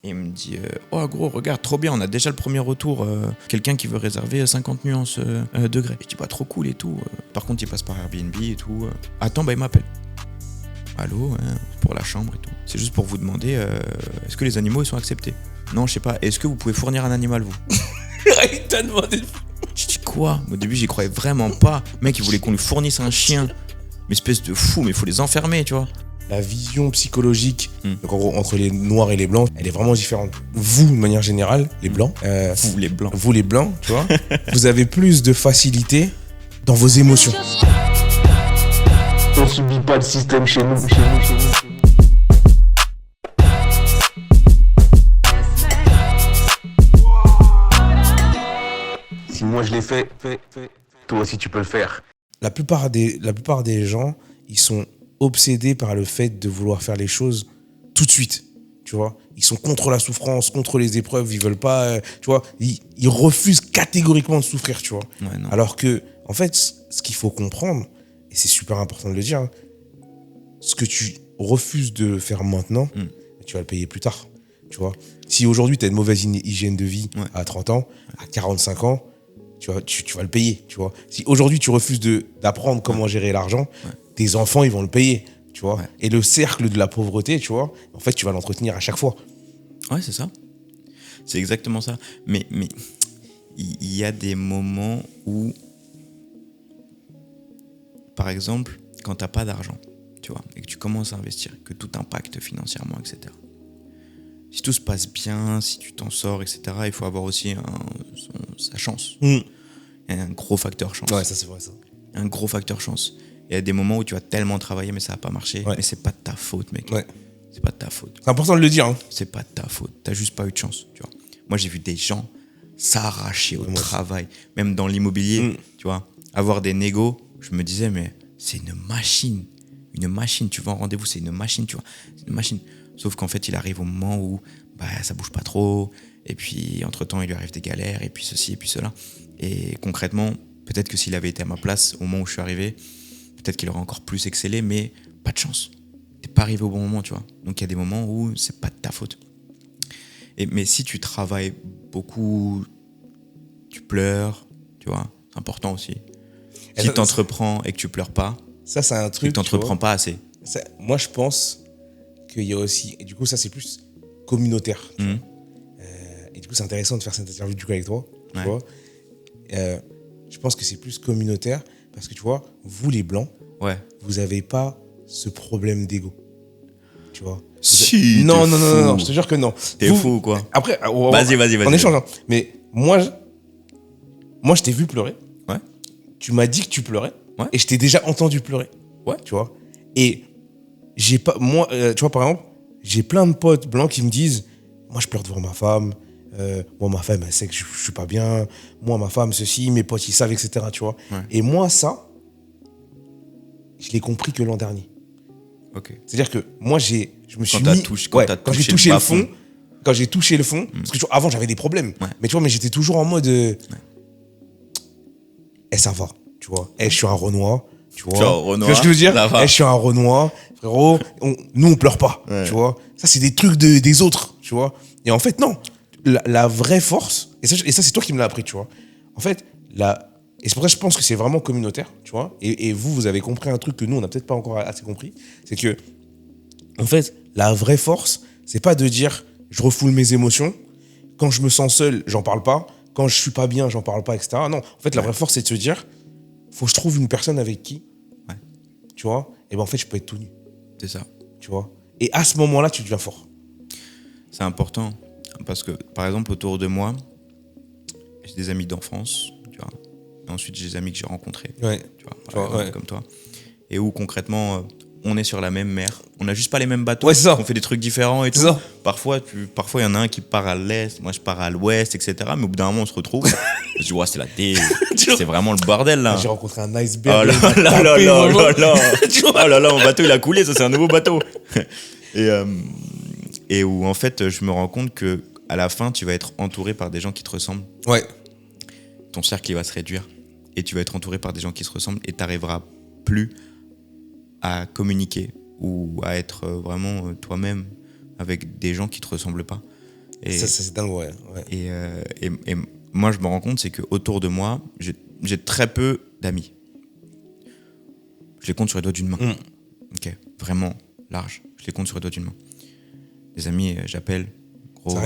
Et il me dit oh gros, regarde, trop bien, on a déjà le premier retour. Quelqu'un qui veut réserver 50 nuances degrés. Et je dis bah trop cool et tout. Par contre, il passe par Airbnb et tout. Attends, bah il m'appelle. Allô, pour la chambre et tout. C'est juste pour vous demander est-ce que les animaux ils sont acceptés? Non, je sais pas. Est-ce que vous pouvez fournir un animal, vous? Il t'a demandé. Je dis quoi? Au début, j'y croyais vraiment pas. Le mec, il voulait qu'on lui fournisse un chien. Mais espèce de fou, mais il faut les enfermer, tu vois. La vision psychologique, donc en gros, entre les noirs et les blancs, elle est vraiment différente. Vous, de manière générale, les blancs, vous les blancs, tu vois, vous avez plus de facilité dans vos émotions. On subit pas le système chez nous. Si moi je l'ai fait, toi aussi tu peux le faire. La plupart des gens, ils sont obsédés par le fait de vouloir faire les choses tout de suite, tu vois. Ils sont contre la souffrance, contre les épreuves, ils veulent pas, tu vois, ils refusent catégoriquement de souffrir, tu vois. Ouais, non. Alors que, en fait, ce qu'il faut comprendre, et c'est super important de le dire, hein, ce que tu refuses de faire maintenant, tu vas le payer plus tard, tu vois. Si aujourd'hui, tu as une mauvaise hygiène de vie à 30 ans, à 45 ans, tu vas le payer, tu vois. Si aujourd'hui, tu refuses d'apprendre comment gérer l'argent, tes enfants, ils vont le payer, tu vois. Et le cercle de la pauvreté, tu vois, en fait, tu vas l'entretenir à chaque fois. Ouais, c'est ça. C'est exactement ça. Mais il y a des moments où, par exemple, quand t'as pas d'argent, tu vois, et que tu commences à investir, que tout impacte financièrement, etc. Si tout se passe bien, si tu t'en sors, etc., il faut avoir aussi sa chance. Il y a un gros facteur chance. Ouais, ça c'est vrai, ça. Un gros facteur chance. Il y a des moments où tu vas tellement travailler, mais ça va pas marcher. Ouais. Mais c'est pas de ta faute, mec. Ouais. C'est pas de ta faute. C'est important de le dire, hein. C'est pas de ta faute. T'as juste pas eu de chance, tu vois. Moi, j'ai vu des gens s'arracher au travail, même dans l'immobilier, tu vois. Avoir des négos, je me disais, mais c'est une machine. Une machine. Tu vas en rendez-vous, c'est une machine, tu vois. C'est une machine. Sauf qu'en fait, il arrive au moment où ça bouge pas trop. Et puis, entre-temps, il lui arrive des galères, et puis ceci, et puis cela. Et concrètement, peut-être que s'il avait été à ma place au moment où je suis arrivé, peut-être qu'il aurait encore plus excellé, mais pas de chance. T'es pas arrivé au bon moment, tu vois. Donc il y a des moments où c'est pas de ta faute. Mais si tu travailles beaucoup, tu pleures, tu vois, c'est important aussi. Si t'entreprends et que tu pleures pas, ça c'est un et truc. que t'entreprends pas assez. Moi je pense qu'il y a aussi, et du coup ça c'est plus communautaire. Tu vois. Et du coup c'est intéressant de faire cette interview du coup avec toi. Tu vois. Je pense que c'est plus communautaire parce que tu vois, vous les blancs, vous avez pas ce problème d'ego. Tu vois. Si, non, je te jure que non. T'es fou ou quoi? Après, vas-y. On échange. Hein. Mais moi, je t'ai vu pleurer. Ouais. Tu m'as dit que tu pleurais. Ouais. Et je t'ai déjà entendu pleurer. Ouais. Tu vois. Et j'ai pas, moi, tu vois, par exemple, j'ai plein de potes blancs qui me disent, moi, je pleure devant ma femme. Moi, ma femme, elle sait que je suis pas bien. Moi, ma femme, ceci, mes potes, ils savent, etc. Tu vois. Ouais. Et moi, ça, je l'ai compris que l'an dernier. Ok. C'est-à-dire que moi, je me suis quand mis... quand j'ai touché le fond, quand j'ai touché le fond, parce que tu vois, avant, j'avais des problèmes. Ouais. Mais tu vois, j'étais toujours en mode... ça va, tu vois. Je suis un Renoir, tu vois. Tu vois ce que je veux dire? Je suis un Renoir, frérot. Nous, on pleure pas, tu vois. Ça, c'est des trucs des autres, tu vois. Et en fait, non. La vraie force, et ça, c'est toi qui me l'as appris, tu vois. En fait, et c'est pour ça que je pense que c'est vraiment communautaire, tu vois. Et vous avez compris un truc que nous, on n'a peut-être pas encore assez compris. C'est que, en fait, la vraie force, c'est pas de dire je refoule mes émotions. Quand je me sens seul, j'en parle pas. Quand je suis pas bien, j'en parle pas, etc. Non, en fait, la vraie force, c'est de se dire faut que je trouve une personne avec qui, tu vois, et ben en fait, je peux être tout nu. C'est ça. Tu vois. Et à ce moment-là, tu deviens fort. C'est important. Parce que, par exemple, autour de moi, j'ai des amis d'enfance, tu vois. Et ensuite, j'ai des amis que j'ai rencontrés, tu vois, comme toi. Et où, concrètement, on est sur la même mer. On n'a juste pas les mêmes bateaux. Ouais, c'est ça. On fait des trucs différents et tout. Ça. Parfois, il y en a un qui part à l'est, moi, je pars à l'ouest, etc. Mais au bout d'un moment, on se retrouve. Je dis, c'est la c'est vraiment le bordel, là. J'ai rencontré un iceberg. Oh là là. Oh là là, mon bateau, il a coulé. Ça, c'est un nouveau bateau. Et où, en fait, je me rends compte que à la fin, tu vas être entouré par des gens qui te ressemblent. Ouais. Ton cercle, il va se réduire. Et tu vas être entouré par des gens qui se ressemblent. Et tu n'arriveras plus à communiquer ou à être vraiment toi-même avec des gens qui ne te ressemblent pas. Et, ça c'est dingue, ouais. Et moi, je me rends compte, c'est qu'autour de moi, j'ai très peu d'amis. Je les compte sur les doigts d'une main. Ok, vraiment large. Je les compte sur les doigts d'une main. Les amis, j'appelle. Gros,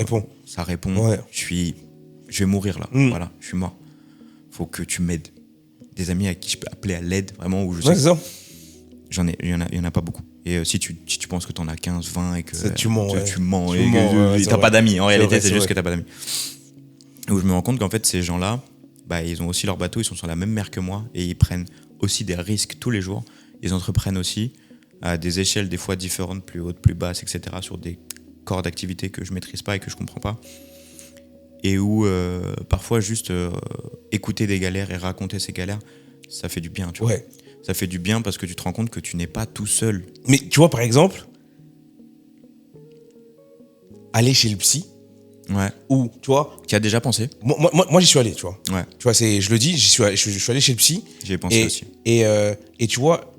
ça répond. Ouais. Je vais mourir là. Voilà, je suis mort. Faut que tu m'aides. Des amis à qui je peux appeler à l'aide, vraiment, où je sais. C'est ça. Il y en a pas beaucoup. Et si tu penses que t'en as 15, 20 et que tu mens, tu mens et que t'as pas d'amis. En réalité, c'est juste que t'as pas d'amis. Où je me rends compte qu'en fait, ces gens-là, ils ont aussi leur bateau, ils sont sur la même mer que moi et ils prennent aussi des risques tous les jours. Ils entreprennent aussi à des échelles des fois différentes, plus hautes, plus basses, etc., sur des corps d'activité que je maîtrise pas et que je comprends pas. Et où parfois juste écouter des galères et raconter ces galères, ça fait du bien, tu vois. Ça fait du bien parce que tu te rends compte que tu n'es pas tout seul. Mais tu vois, par exemple, aller chez le psy. Ouais. Ou, tu vois. Tu as déjà pensé? Moi, j'y suis allé, tu vois. Ouais. Tu vois, je le dis, je suis allé chez le psy. J'y ai pensé aussi. Et tu vois,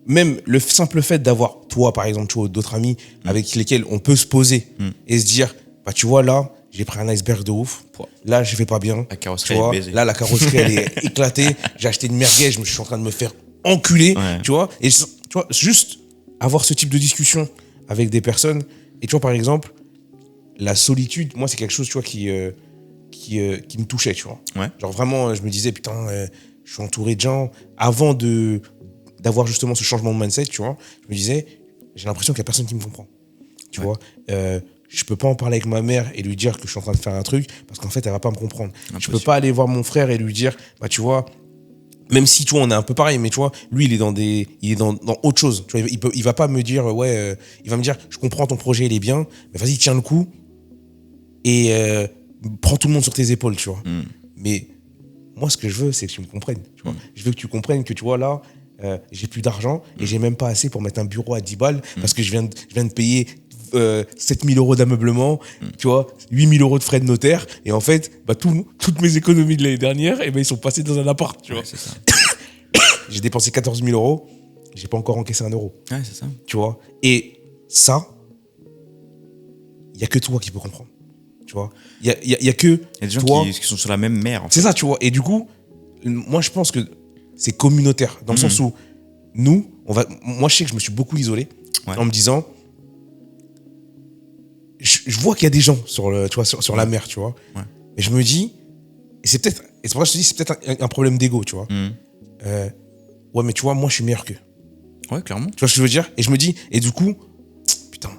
même le simple fait d'avoir, toi, par exemple, tu vois, d'autres amis avec lesquels on peut se poser et se dire, tu vois, là, j'ai pris un iceberg de ouf. Là, je vais pas bien. La carrosserie est baisée. Là, la carrosserie, elle est éclatée. J'ai acheté une merguez, je suis en train de me faire enculer. Ouais. Tu vois. Et tu vois, juste avoir ce type de discussion avec des personnes. Et tu vois, par exemple, la solitude, moi, c'est quelque chose, tu vois, qui me touchait, tu vois. Ouais. Genre, vraiment, je me disais, putain, je suis entouré de gens. Avant d'avoir justement ce changement de mindset, tu vois, je me disais, j'ai l'impression qu'il n'y a personne qui me comprend. Tu vois. Je peux pas en parler avec ma mère et lui dire que je suis en train de faire un truc parce qu'en fait elle va pas me comprendre. Impossible. Je peux pas aller voir mon frère et lui dire tu vois, même si tu vois on est un peu pareil, mais tu vois lui il est dans autre chose, tu vois, il va pas me dire il va me dire je comprends ton projet il est bien mais vas-y tiens le coup et prends tout le monde sur tes épaules, tu vois. Mais moi ce que je veux c'est que tu me comprennes, tu vois. Je veux que tu comprennes que tu vois là j'ai plus d'argent et j'ai même pas assez pour mettre un bureau à 10 balles parce que je viens de payer 7 000 euros d'ameublement, tu vois, 8 000 euros de frais de notaire. Et en fait, toutes mes économies de l'année dernière, ils sont passés dans un appart, tu vois. C'est ça. J'ai dépensé 14 000 euros, j'ai pas encore encaissé 1 euro. Ouais, c'est ça. Tu vois. Et ça, il y a que toi qui peux comprendre. Tu vois. Il y a que il y a des gens toi qui sont sur la même mer. En fait. C'est ça, tu vois. Et du coup, moi, je pense que c'est communautaire. Dans le sens où moi, je sais que je me suis beaucoup isolé en me disant... Je vois qu'il y a des gens sur la mer, tu vois. Ouais. Et je me dis, et c'est pour ça que je te dis, c'est peut-être un problème d'ego, tu vois. Ouais, mais tu vois, moi, je suis meilleur qu'eux. Ouais, clairement. Tu vois ce que je veux dire? Et je me dis, et du coup, putain,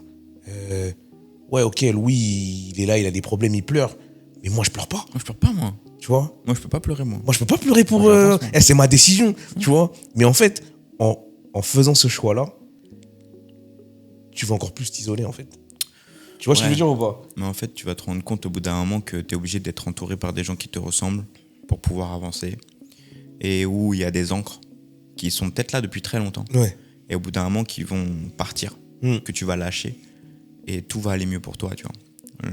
ouais, ok, Louis, il est là, il a des problèmes, il pleure. Mais moi, je pleure pas. Moi, je pleure pas, moi. Tu vois? Moi, je peux pas pleurer, moi. Moi, je peux pas pleurer pour... c'est ma décision, tu vois. Mais en fait, en faisant ce choix-là, tu vas encore plus t'isoler, en fait. Tu vois ce que je veux dire ou pas? Mais en fait, tu vas te rendre compte au bout d'un moment que tu es obligé d'être entouré par des gens qui te ressemblent pour pouvoir avancer. Et où il y a des ancres qui sont peut-être là depuis très longtemps. Ouais. Et au bout d'un moment, qui vont partir, que tu vas lâcher. Et tout va aller mieux pour toi, tu vois.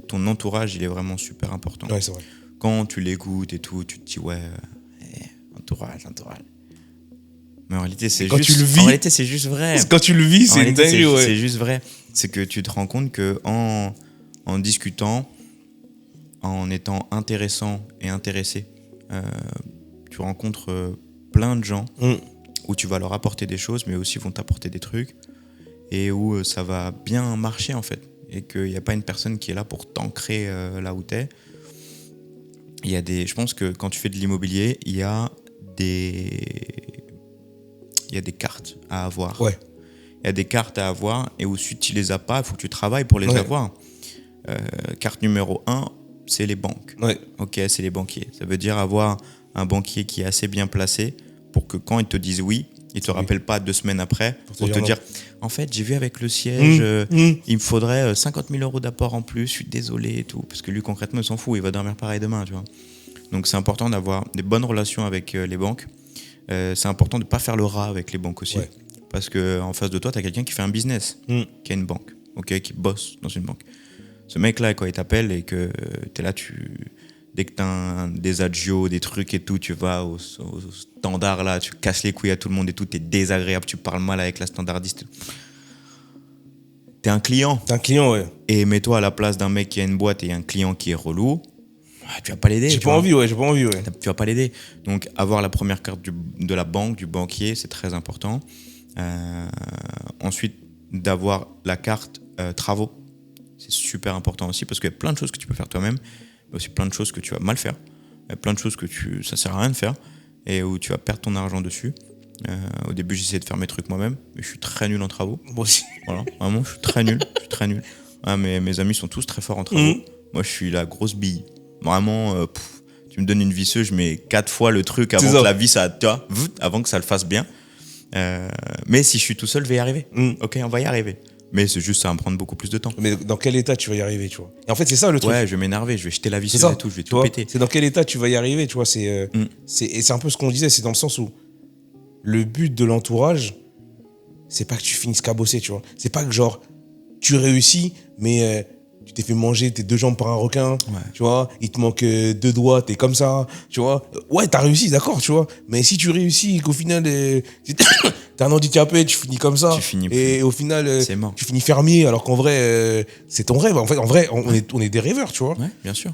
Ton entourage, il est vraiment super important. Ouais, c'est vrai. Quand tu l'écoutes et tout, tu te dis, entourage. Mais en réalité, c'est juste vrai. Quand tu le vis, c'est une dinguerie, ouais. C'est juste vrai. C'est que tu te rends compte que en discutant, en étant intéressant et intéressé, tu rencontres plein de gens où tu vas leur apporter des choses, mais aussi vont t'apporter des trucs et où ça va bien marcher en fait. Et qu'il n'y a pas une personne qui est là pour t'ancrer là où t'es. Je pense que quand tu fais de l'immobilier, il y a des cartes à avoir. Ouais. Il y a des cartes à avoir et si tu les as pas, il faut que tu travailles pour les avoir. Carte numéro 1, c'est les banques. Ouais. Ok, c'est les banquiers. Ça veut dire avoir un banquier qui est assez bien placé pour que quand ils te disent oui, ils ne te rappellent pas 2 semaines après pour te dire en fait, j'ai vu avec le siège, il me faudrait 50 000 euros d'apport en plus, je suis désolé et tout. Parce que lui, concrètement, il s'en fout, il va dormir pareil demain, tu vois. Donc, c'est important d'avoir des bonnes relations avec les banques. C'est important de ne pas faire le rat avec les banques aussi. Ouais. Parce qu'en face de toi, tu as quelqu'un qui fait un business, qui a une banque, qui bosse dans une banque. Ce mec-là, quand il t'appelle et que tu es là, dès que tu as des agios, des trucs et tout, tu vas au standard, là, tu casses les couilles à tout le monde et tout, tu es désagréable, tu parles mal avec la standardiste. T'es un client. T'es un client, ouais. Et mets-toi à la place d'un mec qui a une boîte et un client qui est relou. Tu vas pas l'aider. J'ai pas envie, ouais. Tu vas pas l'aider. Donc, avoir la première carte de la banque, du banquier, c'est très important. Ensuite, d'avoir la carte travaux. C'est super important aussi parce qu'il y a plein de choses que tu peux faire toi-même, mais aussi plein de choses que tu vas mal faire. Il y a plein de choses que ça sert à rien de faire et où tu vas perdre ton argent dessus. Au début, j'essayais de faire mes trucs moi-même, mais je suis très nul en travaux. Moi aussi. Voilà, vraiment, je suis très nul. Ah, mes amis sont tous très forts en travaux. Moi, je suis la grosse bille. Vraiment, tu me donnes une visseuse, je mets 4 fois le truc avant que la vis, avant que ça le fasse bien. Mais si je suis tout seul, je vais y arriver. Ok, on va y arriver. Mais c'est juste, ça va me prendre beaucoup plus de temps. Mais dans quel état tu vas y arriver, tu vois? Et en fait, c'est ça le truc. Ouais, je vais m'énerver, je vais jeter la visseuse et tout, je vais tout péter. C'est dans quel état tu vas y arriver, tu vois? Et c'est un peu ce qu'on disait, c'est dans le sens où le but de l'entourage, c'est pas que tu finisses cabossé, tu vois. C'est pas que genre, tu réussis, mais tu t'es fait manger tes 2 jambes par un requin, tu vois. Il te manque 2 doigts, t'es comme ça, tu vois. Ouais, t'as réussi, d'accord, tu vois. Mais si tu réussis et qu'au final, t'es un handicapé, tu finis comme ça. Et au final, tu finis fermier, alors qu'en vrai, c'est ton rêve. En vrai, on est des rêveurs, tu vois. Ouais, bien sûr.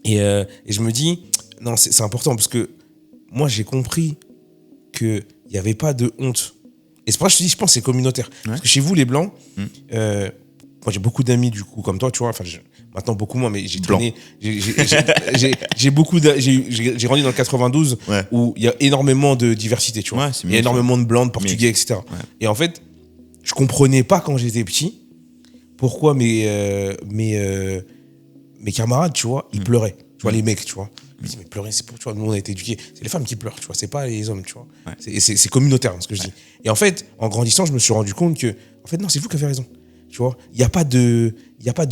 Et je me dis, non, c'est important parce que moi, j'ai compris qu'il n'y avait pas de honte. Et c'est pour ça que je te dis, je pense que c'est communautaire. Parce que chez vous, les Blancs, moi, j'ai beaucoup d'amis, du coup, comme toi, tu vois. Enfin, maintenant, beaucoup moins, mais j'ai traîné. J'ai beaucoup j'ai grandi dans le 92, où il y a énormément de diversité, tu vois. Il y a énormément de Blancs, de Portugais, etc. Et en fait, je comprenais pas quand j'étais petit pourquoi mes camarades, tu vois, ils pleuraient. Tu vois, les mecs, tu vois. Je me dis, mais pleurer, c'est pour, tu vois, nous, on a été éduqués. C'est les femmes qui pleurent, tu vois, c'est pas les hommes, tu vois. C'est communautaire, hein, ce que je dis. Et en fait, en grandissant, je me suis rendu compte que, en fait, non, c'est vous qui avez raison. Tu vois, il n'y a pas de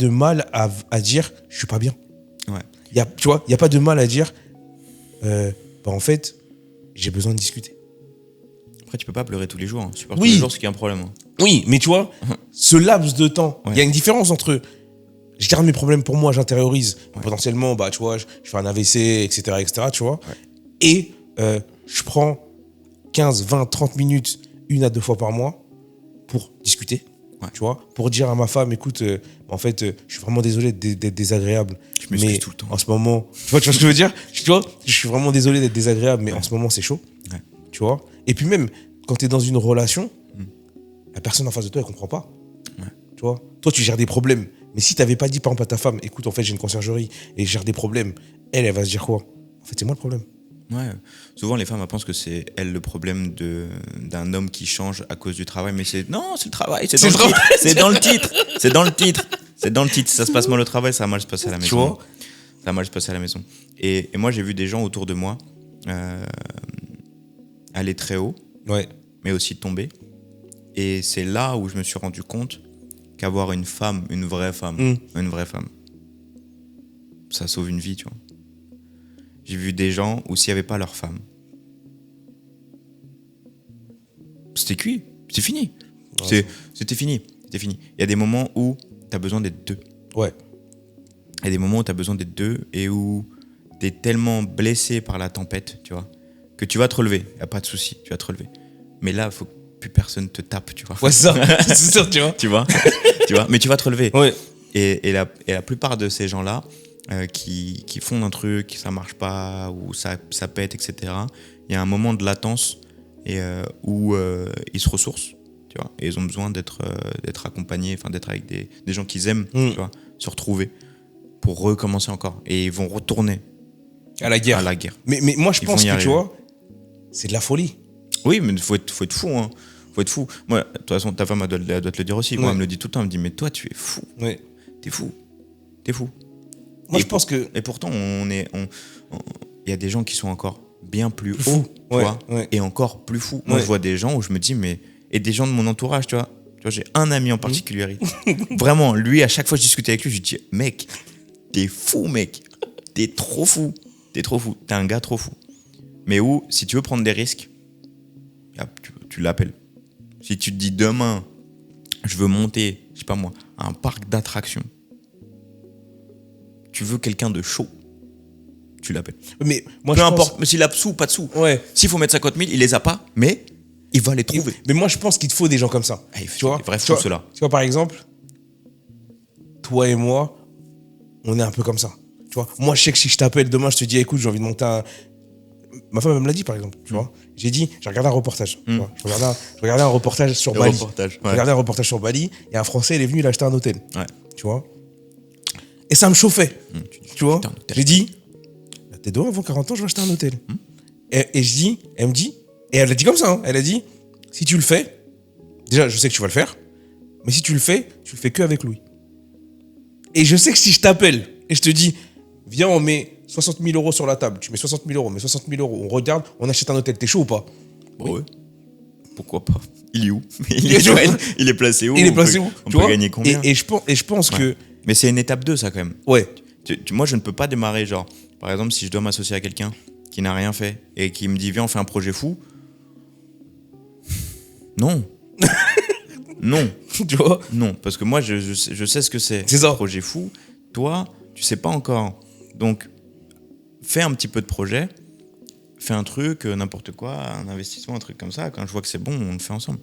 mal à dire je suis pas bien. Tu vois, il n'y a pas de mal à dire en fait, j'ai besoin de discuter. Après, tu peux pas pleurer tous les jours. Hein. Tu pleures tous les jours, c'est qu'il y a un problème. Hein. Oui, mais tu vois, ce laps de temps, il y a une différence entre je garde mes problèmes pour moi, j'intériorise. Potentiellement, tu vois, je fais un AVC, etc., tu vois. Et je prends 15, 20, 30 minutes, 1 à 2 fois par mois pour discuter. Tu vois, pour dire à ma femme, écoute, en fait, je suis vraiment désolé d'être désagréable. Je m'excuse tout le temps. En ce moment, tu vois ce que je veux dire? Tu vois, je suis vraiment désolé d'être désagréable, mais en ce moment, c'est chaud. Tu vois? Et puis même, quand tu es dans une relation, la personne en face de toi, elle comprend pas. Tu vois? Toi, tu gères des problèmes. Mais si tu n'avais pas dit, par exemple, à ta femme, écoute, en fait, j'ai une conciergerie et je gère des problèmes, elle va se dire quoi? En fait, c'est moi le problème. Ouais, souvent les femmes elles pensent que c'est elle le problème d'un homme qui change à cause du travail, mais c'est le travail, c'est dans le titre. Ça se passe mal au travail, ça va mal se passer à la maison. Tu vois, ça va mal se passer à la maison. Et moi j'ai vu des gens autour de moi aller très haut, mais aussi tomber. Et c'est là où je me suis rendu compte qu'avoir une femme, une vraie femme, ça sauve une vie, tu vois. J'ai vu des gens où s'il n'y avait pas leur femme, c'était cuit, c'est fini. C'était fini. Il y a des moments où tu as besoin d'être deux. Ouais. Il y a des moments où tu as besoin d'être deux et où tu es tellement blessé par la tempête, tu vois, que tu vas te relever. Il n'y a pas de souci, tu vas te relever. Mais là, il faut que plus personne te tape, tu vois. Ouais, c'est ça. C'est sûr, tu vois. tu vois. Mais tu vas te relever. Ouais. Et la plupart de ces gens-là, qui font un truc, ça marche pas, ou ça pète, etc. Il y a un moment de latence où ils se ressourcent, tu vois, et ils ont besoin d'être accompagnés, enfin d'être avec des gens qu'ils aiment, tu vois, se retrouver pour recommencer encore. Et ils vont retourner à la guerre. Mais moi, je pense que, tu vois, c'est de la folie. Oui, mais faut être fou, hein. Faut être fou. Moi, de toute façon, ta femme elle doit te le dire aussi. Moi, elle me le dit tout le temps. Elle me dit, mais toi, tu es fou. Ouais. T'es fou. Moi, je pense que... Et pourtant, il y a des gens qui sont encore bien plus hauts, tu vois, et encore plus fous. Moi, je vois des gens où je me dis, et des gens de mon entourage, tu vois, j'ai un ami en particulier. Vraiment, lui, à chaque fois que je discutais avec lui, je lui dis, mec, t'es fou, mec. T'es trop fou. T'es un gars trop fou. Mais où, si tu veux prendre des risques, tu l'appelles. Si tu te dis demain, je veux monter, je sais pas moi, à un parc d'attractions, tu veux quelqu'un de chaud, tu l'appelles. Mais moi, peu importe, mais s'il a sous, pas de sous. Ouais. S'il faut mettre 50 000, il les a pas, mais il va les trouver. Mais moi, je pense qu'il te faut des gens comme ça. Tu vois, des vrais fous, ceux-là. Tu vois, par exemple, toi et moi, on est un peu comme ça. Tu vois, moi, je sais que si je t'appelle demain, je te dis, écoute, j'ai envie de monter un... Ma femme, elle me l'a dit, par exemple, tu vois. J'ai regardé un reportage. Tu vois. Je regardais un reportage sur Bali. Je regardais un reportage sur Bali, et un Français, il est venu, il a acheté un hôtel. Ouais. Tu vois. Et ça me chauffait. Tu vois. J'ai dit, t'es dehors, avant 40 ans, je vais acheter un hôtel. Et je dis, elle me dit, et elle a dit comme ça, hein, elle a dit, si tu le fais, déjà, je sais que tu vas le faire, mais si tu le fais que avec Louis. Et je sais que si je t'appelle et je te dis, viens, on met 60 000 euros sur la table, tu mets 60 000 euros, mais 60 000 euros, on regarde, on achète un hôtel, t'es chaud ou pas? Ouais. Pourquoi pas? Il est où? Il est placé où? Il est placé où? On peut gagner combien? Et je pense que... Mais c'est une étape 2, ça, quand même. Ouais. Moi, je ne peux pas démarrer, genre, par exemple, si je dois m'associer à quelqu'un qui n'a rien fait et qui me dit, viens, on fait un projet fou. Non. Non. Tu vois? Non, parce que moi, je sais ce que c'est. C'est ça. Un projet fou. Toi, tu sais pas encore. Donc, fais un petit peu de projet. Fais un truc, n'importe quoi, un investissement, un truc comme ça. Quand je vois que c'est bon, on le fait ensemble.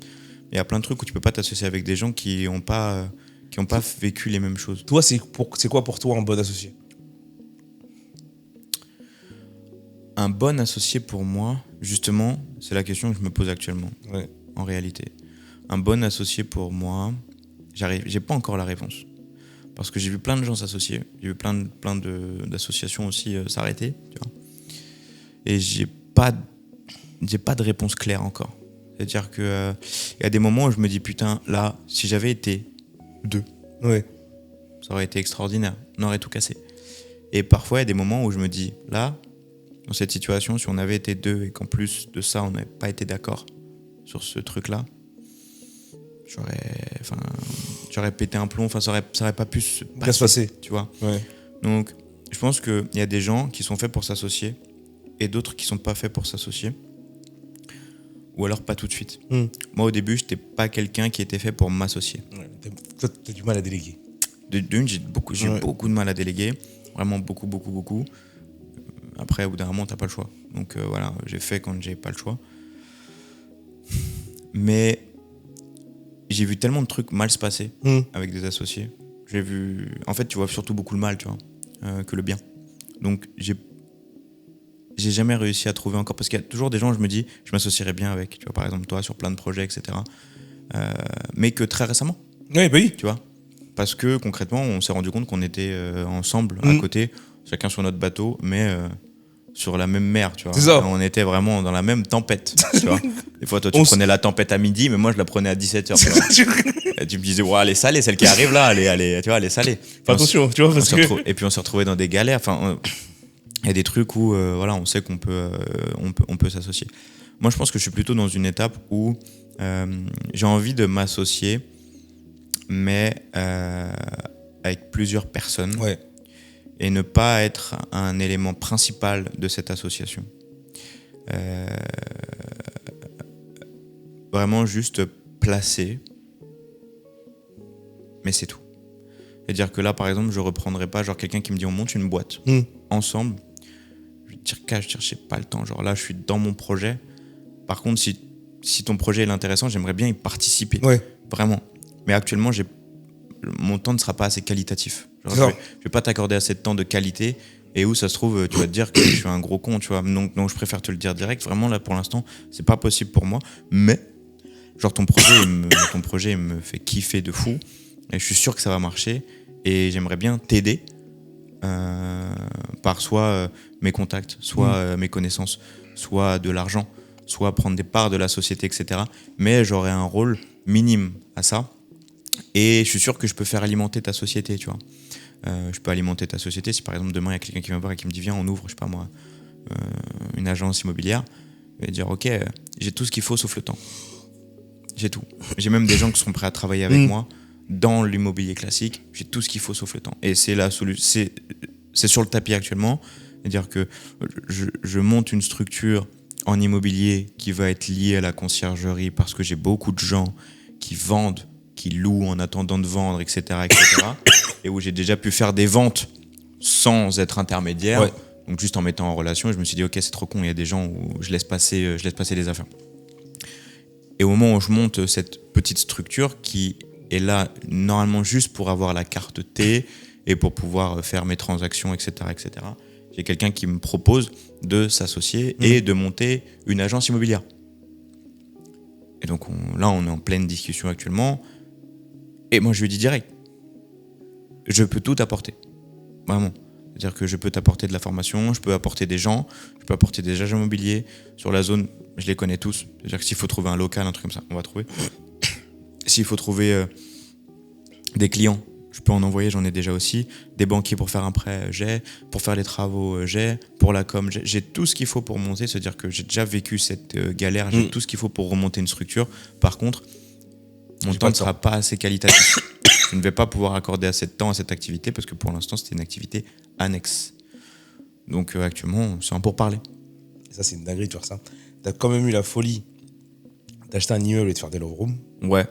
Il y a plein de trucs où tu peux pas t'associer avec des gens qui ont pas vécu les mêmes choses. Toi, c'est quoi pour toi un bon associé? Un bon associé pour moi, justement, c'est la question que je me pose actuellement. Ouais. En réalité. Un bon associé pour moi, j'ai pas encore la réponse. Parce que j'ai vu plein de gens s'associer. J'ai vu plein d'associations aussi s'arrêter. Tu vois. Et j'ai pas de réponse claire encore. C'est-à-dire que y a des moments où je me dis, putain, là, si j'avais été 2, ouais, ça aurait été extraordinaire. On aurait tout cassé. Et parfois, il y a des moments où je me dis, là, dans cette situation, si on avait été 2 et qu'en plus de ça, on n'avait pas été d'accord sur ce truc-là, j'aurais pété un plomb, ça aurait pas pu se passer. Tu vois. Ouais. Donc, je pense qu'il y a des gens qui sont faits pour s'associer et d'autres qui sont pas faits pour s'associer. Ou alors pas tout de suite. Moi, au début, j'étais pas quelqu'un qui était fait pour m'associer. Ouais, t'as du mal à déléguer. D'une, j'ai beaucoup de mal à déléguer. Vraiment beaucoup. Après, au bout d'un moment, t'as pas le choix. Donc voilà, j'ai fait quand j'ai pas le choix. Mais j'ai vu tellement de trucs mal se passer avec des associés. En fait, tu vois surtout beaucoup le mal, tu vois, que le bien. Donc, j'ai jamais réussi à trouver encore, parce qu'il y a toujours des gens, je me dis, je m'associerais bien avec, tu vois, par exemple toi, sur plein de projets, etc. Mais que très récemment. Oui, bah oui. Tu vois, parce que concrètement, on s'est rendu compte qu'on était ensemble, à côté, chacun sur notre bateau, mais sur la même mer, tu vois. C'est ça. On était vraiment dans la même tempête, tu vois. Des fois, toi, tu prenais la tempête à midi, mais moi, je la prenais à 17h. Et tu me disais, ouais, elle est salée, celle qui arrive là, elle est salée. Fais attention, tu vois, parce que... Et puis, on s'est retrouvés dans des galères. Enfin, il y a des trucs où, voilà, on sait qu'on peut s'associer. Moi, je pense que je suis plutôt dans une étape où j'ai envie de m'associer, mais avec plusieurs personnes. Ouais. Et ne pas être un élément principal de cette association. Vraiment juste placé, mais c'est tout. C'est-à-dire que là, par exemple, je reprendrai pas genre quelqu'un qui me dit on monte une boîte ensemble. Je vais dire j'ai pas le temps. Genre là, je suis dans mon projet. Par contre, si ton projet est intéressant, j'aimerais bien y participer. Ouais. Vraiment. Mais actuellement, mon temps ne sera pas assez qualitatif. Genre, je vais pas t'accorder assez de temps de qualité, et où ça se trouve, tu vas te dire que je suis un gros con, tu vois. Donc je préfère te le dire direct. Vraiment, là, pour l'instant, c'est pas possible pour moi. Mais, genre, ton projet me fait kiffer de fou, et je suis sûr que ça va marcher, et j'aimerais bien t'aider par soit mes contacts, soit mes connaissances, soit de l'argent, soit prendre des parts de la société, etc. Mais j'aurai un rôle minime à ça. Et je suis sûr que je peux faire alimenter ta société, tu vois. Je peux alimenter ta société si par exemple demain il y a quelqu'un qui vient me voir et qui me dit viens on ouvre, je sais pas moi, une agence immobilière. Je vais dire ok, j'ai tout ce qu'il faut sauf le temps. J'ai tout. J'ai même des gens qui sont prêts à travailler avec moi dans l'immobilier classique. J'ai tout ce qu'il faut sauf le temps. Et c'est la solution. C'est sur le tapis actuellement. C'est-à-dire que je monte une structure en immobilier qui va être liée à la conciergerie parce que j'ai beaucoup de gens qui vendent, qui louent en attendant de vendre, etc. et où j'ai déjà pu faire des ventes sans être intermédiaire. Ouais. Donc juste en mettant en relation, et je me suis dit ok, c'est trop con, il y a des gens où je laisse passer les affaires. Et au moment où je monte cette petite structure qui Et là, normalement, juste pour avoir la carte T et pour pouvoir faire mes transactions, etc., j'ai quelqu'un qui me propose de s'associer et de monter une agence immobilière. Et donc là, on est en pleine discussion actuellement. Et moi, je lui dis direct, je peux tout apporter. Vraiment. C'est-à-dire que je peux t'apporter de la formation, je peux apporter des gens, je peux apporter des agents immobiliers. Sur la zone, je les connais tous. C'est-à-dire que s'il faut trouver un local, un truc comme ça, on va trouver. S'il faut trouver des clients, je peux en envoyer, j'en ai déjà aussi. Des banquiers pour faire un prêt, j'ai. Pour faire les travaux, j'ai. Pour la com, j'ai tout ce qu'il faut pour monter. C'est-à-dire que j'ai déjà vécu cette galère, j'ai tout ce qu'il faut pour remonter une structure. Par contre, mon temps ne sera pas assez qualitatif. Je ne vais pas pouvoir accorder assez de temps à cette activité parce que pour l'instant, c'était une activité annexe. Donc actuellement, c'est un pourparler. Et ça, c'est une dinguerie de faire ça. T'as quand même eu la folie d'acheter un immeuble et de faire des love rooms. Ouais.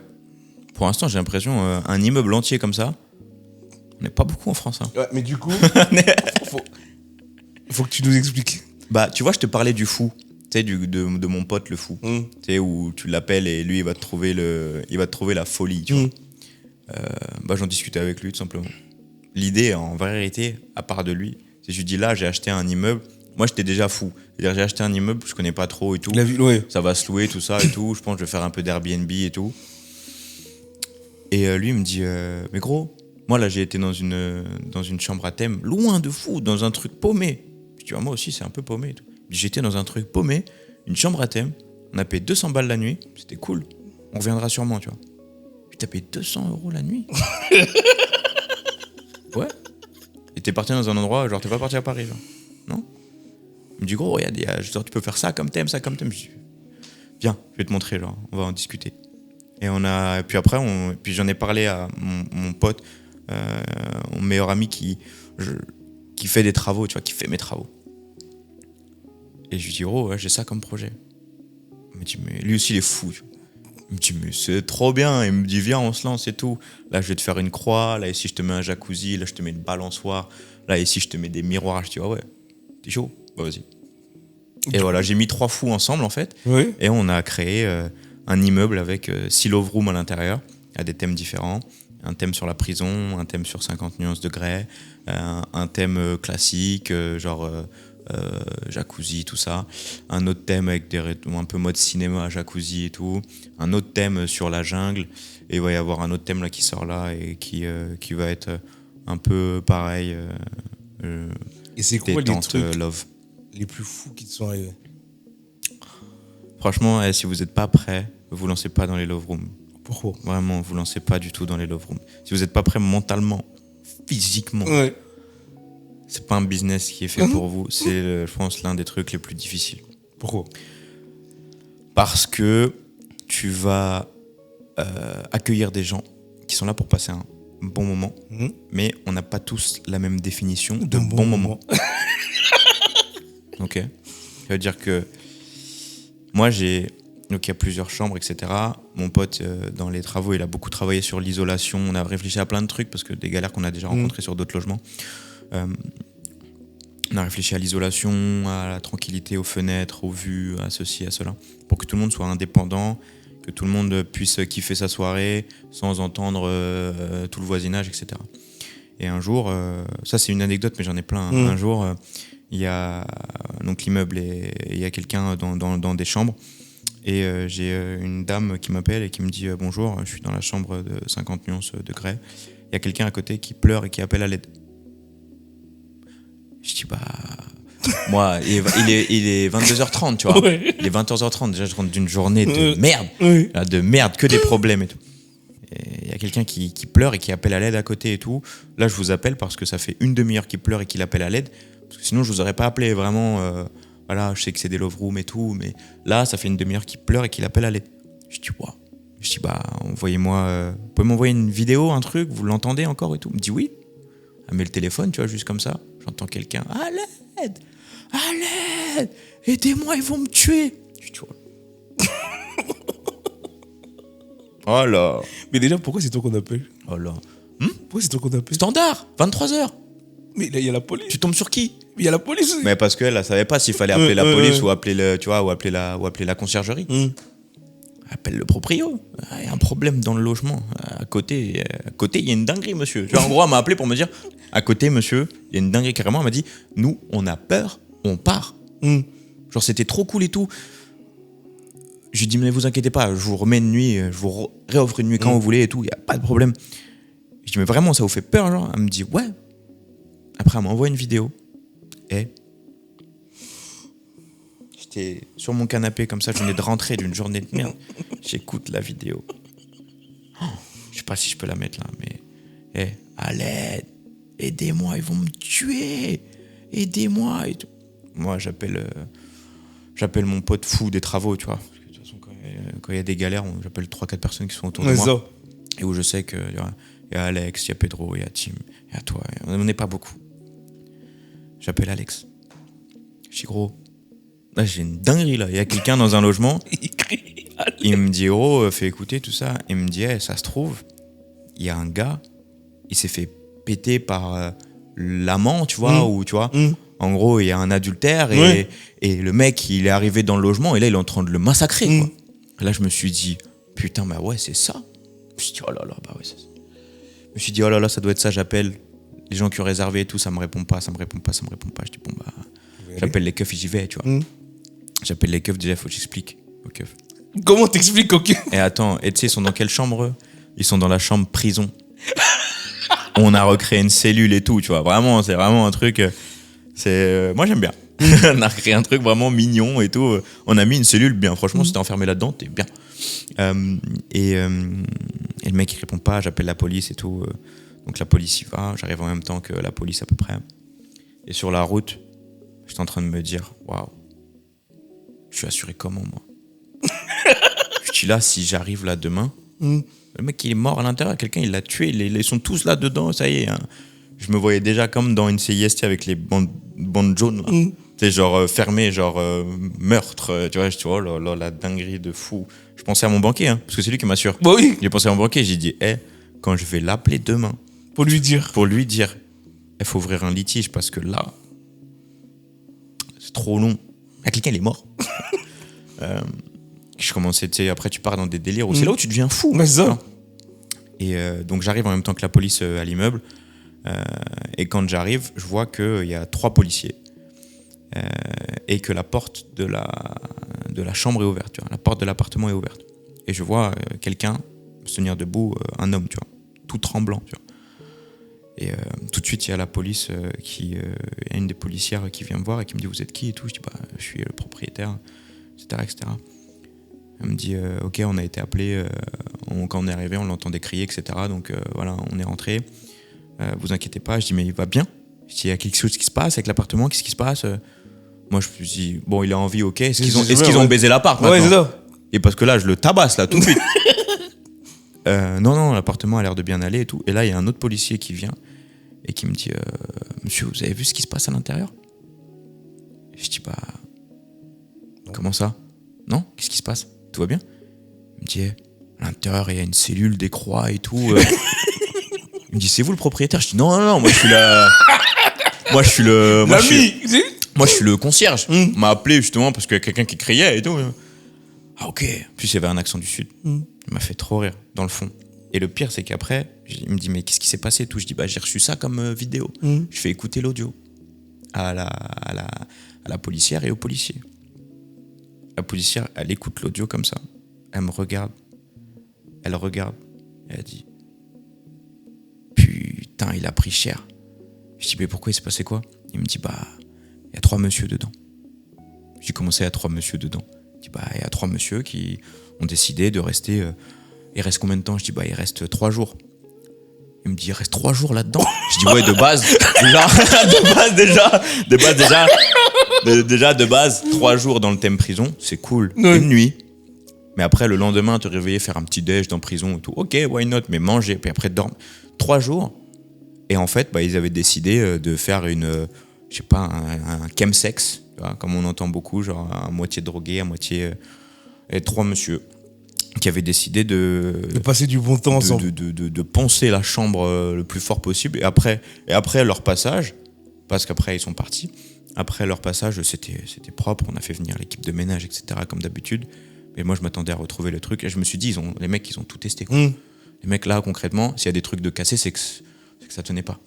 Pour l'instant, j'ai l'impression, un immeuble entier comme ça, on n'est pas beaucoup en France. Hein. Ouais, mais du coup, faut que tu nous expliques. Bah, tu vois, je te parlais du fou. Tu sais, de mon pote, le fou. Tu sais, où tu l'appelles et lui, il va te trouver la folie, tu vois. Bah, j'en discutais avec lui, tout simplement. L'idée, en vérité, à part de lui, c'est que je lui dis là, j'ai acheté un immeuble. Moi, j'étais déjà fou. C'est-à-dire, j'ai acheté un immeuble, je connais pas trop et tout. La ville, ouais. Ça va se louer, tout ça et tout. Je pense que je vais faire un peu d'Airbnb et tout. Et lui, il me dit, mais gros, moi, là, j'ai été dans une chambre à thème, loin de fou, dans un truc paumé. Je dis, moi aussi, c'est un peu paumé et tout. J'étais dans un truc paumé, une chambre à thème. On a payé 200 balles la nuit. C'était cool. On reviendra sûrement, tu vois. T'as payé 200 € la nuit. Ouais. Et t'es parti dans un endroit, genre t'es pas parti à Paris, genre. Non. Il me dit, gros, regarde, genre, tu peux faire ça comme thème, ça comme thème. Je dis, viens, je vais te montrer, genre, on va en discuter. Et puis après, puis j'en ai parlé à mon pote, mon meilleur ami qui fait des travaux, tu vois, qui fait mes travaux. Et je lui dis, gros, ouais, j'ai ça comme projet. Il me dit, mais lui aussi, il est fou, tu vois. Il me dit, mais c'est trop bien. Il me dit, viens, on se lance et tout. Là, je vais te faire une croix. Là, ici, je te mets un jacuzzi. Là, je te mets une balançoire. Là, ici, je te mets des miroirs. Je dis, ouais, t'es chaud. Bah, vas-y. Et voilà, j'ai mis 3 fous ensemble, en fait. Oui. Et on a créé un immeuble avec 6 love rooms à l'intérieur, à des thèmes différents. Un thème sur la prison, un thème sur 50 nuances de grès, un thème classique, genre... jacuzzi, tout ça. Un autre thème avec un peu mode cinéma, jacuzzi et tout. Un autre thème sur la jungle. Et il va y avoir un autre thème là qui sort là et qui va être un peu pareil. Et c'est quoi les trucs love. Les plus fous qui te sont arrivés? Franchement, si vous n'êtes pas prêt, vous lancez pas dans les love rooms. Pourquoi? Vraiment, vous lancez pas du tout dans les love rooms. Si vous n'êtes pas prêt mentalement, physiquement, ouais. C'est pas un business qui est fait pour vous. C'est, je pense, l'un des trucs les plus difficiles. Pourquoi? Parce que tu vas accueillir des gens qui sont là pour passer un bon moment, mais on n'a pas tous la même définition de bon moment. Ok. Ça veut dire que moi, donc il y a plusieurs chambres, etc. Mon pote, dans les travaux, il a beaucoup travaillé sur l'isolation. On a réfléchi à plein de trucs parce que des galères qu'on a déjà rencontrées sur d'autres logements. On a réfléchi à l'isolation, à la tranquillité, aux fenêtres, aux vues, à ceci, à cela, pour que tout le monde soit indépendant, que tout le monde puisse kiffer sa soirée sans entendre tout le voisinage, etc. Et un jour, ça c'est une anecdote, mais j'en ai plein. Un jour, il y a donc l'immeuble et il y a quelqu'un dans des chambres. Et j'ai une dame qui m'appelle et qui me dit bonjour, je suis dans la chambre de 50 nuances de grès. Il y a quelqu'un à côté qui pleure et qui appelle à l'aide. Je dis moi, il est 22h30, tu vois. Ouais. Il est 20h30, déjà je rentre d'une journée de merde. Oui. De merde, que des problèmes et tout. Et il y a quelqu'un qui pleure et qui appelle à l'aide à côté et tout. Là, je vous appelle parce que ça fait une demi-heure qu'il pleure et qu'il appelle à l'aide. Parce que sinon, je vous aurais pas appelé vraiment. Voilà, je sais que c'est des love rooms et tout, mais là, ça fait une demi-heure qu'il pleure et qu'il appelle à l'aide. Je dis, waouh. Je dis, envoyez-moi. Vous pouvez m'envoyer une vidéo, un truc, vous l'entendez encore et tout. Il me dit oui. Elle met le téléphone, tu vois, juste comme ça. J'entends quelqu'un, à l'aide, aidez-moi, ils vont me tuer. Je dis, oh là. Mais déjà, pourquoi c'est toi qu'on appelle? Oh là. Pourquoi c'est toi qu'on appelle? Standard, 23h. Mais là, il y a la police. Tu tombes sur qui? Il y a la police. Mais parce qu'elle ne savait pas s'il fallait appeler la police ou appeler la conciergerie. Appelle le proprio. Il y a un problème dans le logement. À côté, il y a une dinguerie, monsieur. Tu vois, en gros, elle m'a appelé pour me dire, à côté, monsieur, il y a une dinguerie carrément. Elle m'a dit, nous, on a peur, on part. Genre, c'était trop cool et tout. Je lui ai dit, mais vous inquiétez pas, je vous remets une nuit, je vous réoffre une nuit quand vous voulez et tout, il n'y a pas de problème. Je dis, mais vraiment, ça vous fait peur, genre? Elle me dit, ouais. Après, elle m'envoie une vidéo. Et j'étais sur mon canapé comme ça, je venais de rentrer d'une journée de merde. J'écoute la vidéo. Je sais pas si je peux la mettre là, mais à l'aide, aidez-moi, ils vont me tuer, aidez-moi et tout. Moi, j'appelle mon pote fou des travaux, tu vois. Parce que de toute façon, quand il y a des galères, j'appelle 3-4 personnes qui sont autour de moi. Et où je sais qu'il y a Alex, il y a Pedro, il y a Tim, il y a toi. On n'est pas beaucoup. J'appelle Alex. Je dis, gros, là, j'ai une dinguerie là. Il y a quelqu'un dans un logement. Il me dit, gros, fais écouter tout ça. Il me dit, ça se trouve, il y a un gars, il s'est fait péter par l'amant, tu vois, ou tu vois. En gros, il y a un adultère et le mec, il est arrivé dans le logement et là, il est en train de le massacrer, quoi. Et là, je me suis dit, putain, bah ouais, c'est ça. Je me suis dit, oh là là, bah ouais, c'est ça. Je me suis dit, oh là là, ça doit être ça, j'appelle les gens qui ont réservé et tout, ça me répond pas. Je dis, bon, bah, j'appelle les keufs et j'y vais, tu vois. J'appelle les keufs, déjà, il faut que j'explique aux keufs. Comment t'expliques aux keufs? Et attends, et tu sais, ils sont dans quelle chambre, eux? Ils sont dans la chambre prison. On a recréé une cellule et tout, tu vois. Vraiment, c'est vraiment un truc. Moi, j'aime bien. On a créé un truc vraiment mignon et tout. On a mis une cellule bien. Franchement, si t'es enfermé là-dedans, t'es bien. Et le mec, il répond pas. J'appelle la police et tout. Donc la police y va. J'arrive en même temps que la police à peu près. Et sur la route, j'étais en train de me dire, waouh, je suis assuré comment, moi? Je suis là, si j'arrive là demain, le mec, il est mort à l'intérieur. Quelqu'un, il l'a tué. Ils sont tous là dedans. Ça y est. Hein. Je me voyais déjà comme dans une CIST avec les bandes jaunes. Là. C'est genre fermé, genre meurtre. Tu vois, je dis, oh là là, la dinguerie de fou. Je pensais à mon banquier, hein, parce que c'est lui qui m'assure. Bah oui. J'ai pensé à mon banquier. J'ai dit, quand je vais l'appeler demain. Pour lui dire, il faut ouvrir un litige parce que là, c'est trop long. Quelqu'un, il est mort. Je commençais, tu sais, après tu pars dans des délires où c'est là où tu deviens fou. Mais ça. Et donc j'arrive en même temps que la police à l'immeuble. Et quand j'arrive, je vois qu'il y a 3 policiers. Et que la porte de la chambre est ouverte. Tu vois. La porte de l'appartement est ouverte. Et je vois quelqu'un se tenir debout, un homme, tu vois, tout tremblant. Tu vois. Et tout de suite, il y a la police il y a une des policières qui vient me voir et qui me dit, vous êtes qui et tout. Je dis, je suis le propriétaire, etc. Elle me dit, ok, on a été appelé, quand on est arrivé, on l'entendait crier, etc. Donc voilà, on est rentré. Vous inquiétez pas. Je dis, mais il va bien. Je dis, il y a quelque chose qui se passe avec l'appartement, qu'est-ce qui se passe? Moi, je me suis dit, bon, il a envie, ok. Est-ce qu'ils ont baisé l'appart maintenant? Ouais, c'est ça. Et parce que là, je le tabasse, là, tout de suite. Non, l'appartement a l'air de bien aller et tout. Et là, il y a un autre policier qui vient et qui me dit, monsieur, vous avez vu ce qui se passe à l'intérieur? Je dis, comment ça? Non, qu'est-ce qui se passe? Tout va bien? Il me dit, à l'intérieur, il y a une cellule, des croix et tout. Il me dit, c'est vous le propriétaire? Je dis, non, moi je suis moi je suis le concierge. On m'a appelé justement parce qu'il y a quelqu'un qui criait et tout. Ah ok. Puis il y avait un accent du sud. Il m'a fait trop rire, dans le fond. Et le pire, c'est qu'après, il me dit, mais qu'est-ce qui s'est passé et tout? Je dis, j'ai reçu ça comme vidéo. Je fais écouter l'audio à la policière et au policier. La policière, elle écoute l'audio comme ça. Elle me regarde. Elle regarde. Et elle dit, putain, il a pris cher. Je dis, mais pourquoi il s'est passé quoi? Il me dit, il y a 3 messieurs dedans. J'ai commencé à 3 messieurs dedans. Je dis, il y a 3 messieurs qui ont décidé de rester. Il reste combien de temps? Je dis, il reste 3 jours. Il me dit, il reste 3 jours là-dedans. Je dis, ouais, de base, déjà, de base, 3 jours dans le thème prison, c'est cool. Oui. Une nuit. Mais après, le lendemain, te réveiller, faire un petit déj dans prison et tout. Ok, why not? Mais manger, puis après, dormir. 3 jours. Et en fait, ils avaient décidé de faire un chemsex, tu vois, comme on entend beaucoup, genre à moitié drogué, à moitié. Et 3 messieurs qui avaient décidé de passer du bon temps ensemble. De poncer la chambre le plus fort possible. Et après leur passage, parce qu'après, ils sont partis. Après leur passage, c'était propre. On a fait venir l'équipe de ménage, etc., comme d'habitude. Et moi, je m'attendais à retrouver le truc. Et je me suis dit, les mecs, ils ont tout testé. Quoi. Les mecs, là, concrètement, s'il y a des trucs de cassés, c'est que ça tenait pas.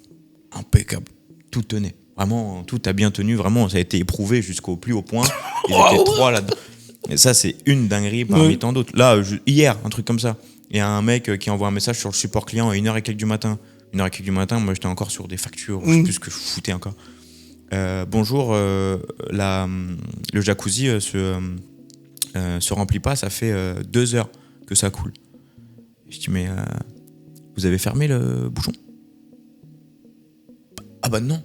Impeccable. Tout tenait. Vraiment, tout a bien tenu. Vraiment, ça a été éprouvé jusqu'au plus haut point. Ils étaient 3 là-dedans. Et ça, c'est une dinguerie parmi tant d'autres. Là, hier, un truc comme ça. Il y a un mec qui envoie un message sur le support client à 1h et quelques du matin. 1h et quelques du matin, moi, j'étais encore sur des factures. Je sais plus ce que je foutais encore. Bonjour, le jacuzzi se remplit pas, ça fait 2 heures que ça coule. Je dis, mais vous avez fermé le bouchon ? Ah bah non.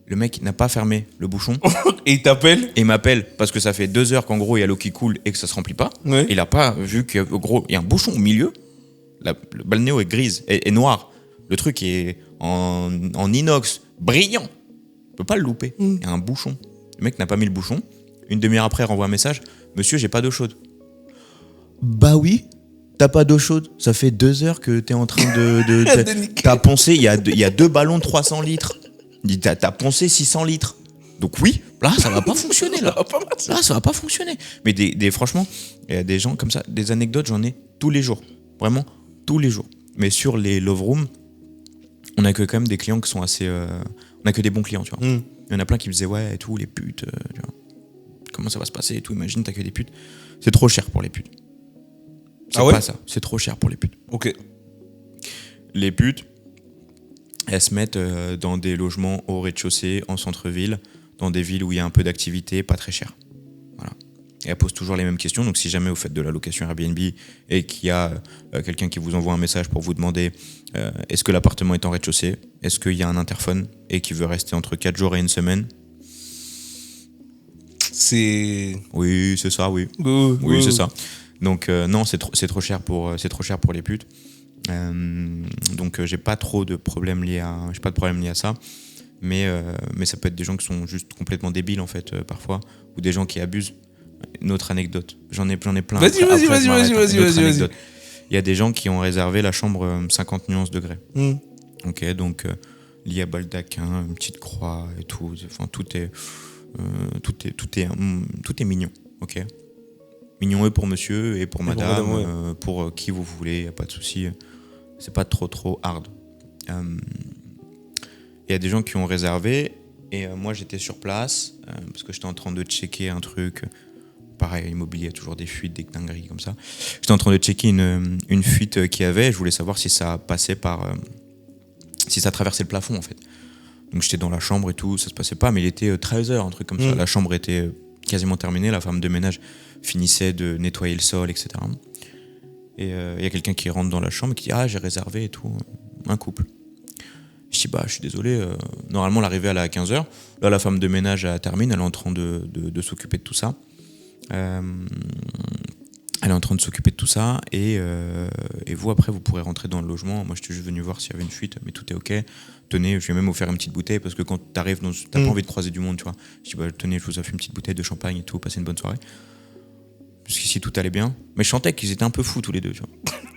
Le mec n'a pas fermé le bouchon. Et il t'appelle ? Et il m'appelle parce que ça fait 2 heures qu'en gros il y a l'eau qui coule et que ça se remplit pas. Ouais. Il a pas vu qu'il y a un bouchon au milieu. Le balnéo est grise, est noir. Le truc est en inox, brillant. On peut pas le louper. Il y a un bouchon. Le mec n'a pas mis le bouchon. Une demi-heure après, il renvoie un message. Monsieur, j'ai pas d'eau chaude. Bah oui, t'as pas d'eau chaude. Ça fait 2 heures que t'es en train t'as poncé, il y a 2 ballons de 300 litres. T'as poncé 600 litres. Donc oui, là, ça va pas fonctionner. Là, ça va pas fonctionner. Mais franchement, il y a des gens comme ça, des anecdotes, j'en ai tous les jours. Vraiment, tous les jours. Mais sur les love rooms, on a que quand même des clients qui sont assez... on a que des bons clients, tu vois. Il y en a plein qui me disaient, ouais, et tout, les putes, tu vois. Comment ça va se passer et tout, imagine, t'as que des putes. C'est trop cher pour les putes. C'est pas ça, c'est trop cher pour les putes. Ok. Les putes, elles se mettent dans des logements au rez-de-chaussée, en centre-ville, dans des villes où il y a un peu d'activité, pas très cher. Voilà. Et elles posent toujours les mêmes questions. Donc si jamais vous faites de la location Airbnb et qu'il y a quelqu'un qui vous envoie un message pour vous demander est-ce que l'appartement est en rez-de-chaussée, est-ce qu'il y a un interphone et qui veut rester entre 4 jours et 1 semaine, oui, c'est ça, oui. Oui, c'est ça. Donc non, c'est trop cher pour les putes. Donc j'ai pas trop de problèmes liés à ça. Mais ça peut être des gens qui sont juste complètement débiles en fait parfois, ou des gens qui abusent. Une autre anecdote. J'en ai plein. Vas-y. Il y a des gens qui ont réservé la chambre 50 nuances degrés. Ok, donc il y a baldaquin, une petite croix et tout. Enfin, tout est mignon. Ok. Mignon et pour monsieur et pour madame, pour qui vous voulez, y a pas de souci. C'est pas trop hard. Il y a des gens qui ont réservé et moi j'étais sur place parce que j'étais en train de checker un truc. Pareil, immobilier, il y a toujours des fuites, des dingueries comme ça. J'étais en train de checker une fuite qu'il y avait. Je voulais savoir si ça passait si ça traversait le plafond en fait. Donc j'étais dans la chambre et tout, ça se passait pas, mais il était 13h, un truc comme ça. La chambre était quasiment terminée, la femme de ménage finissait de nettoyer le sol, etc. Et il y a quelqu'un qui rentre dans la chambre et qui dit « Ah, j'ai réservé et tout, un couple ». Je dis « Bah, je suis désolé, normalement l'arrivée elle est à 15h. Là, la femme de ménage elle termine, elle est en train de s'occuper de tout ça. Elle est en train de s'occuper de tout ça et vous après vous pourrez rentrer dans le logement. Moi je suis juste venu voir s'il y avait une fuite, mais tout est ok. Tenez, je vais même vous faire une petite bouteille parce que quand t'arrives, t'as pas envie de croiser du monde, tu vois. Je dis bah tenez, je vous offre une petite bouteille de champagne et tout, passez une bonne soirée. Jusqu'ici tout allait bien, mais je sentais qu'ils étaient un peu fous tous les deux, tu vois.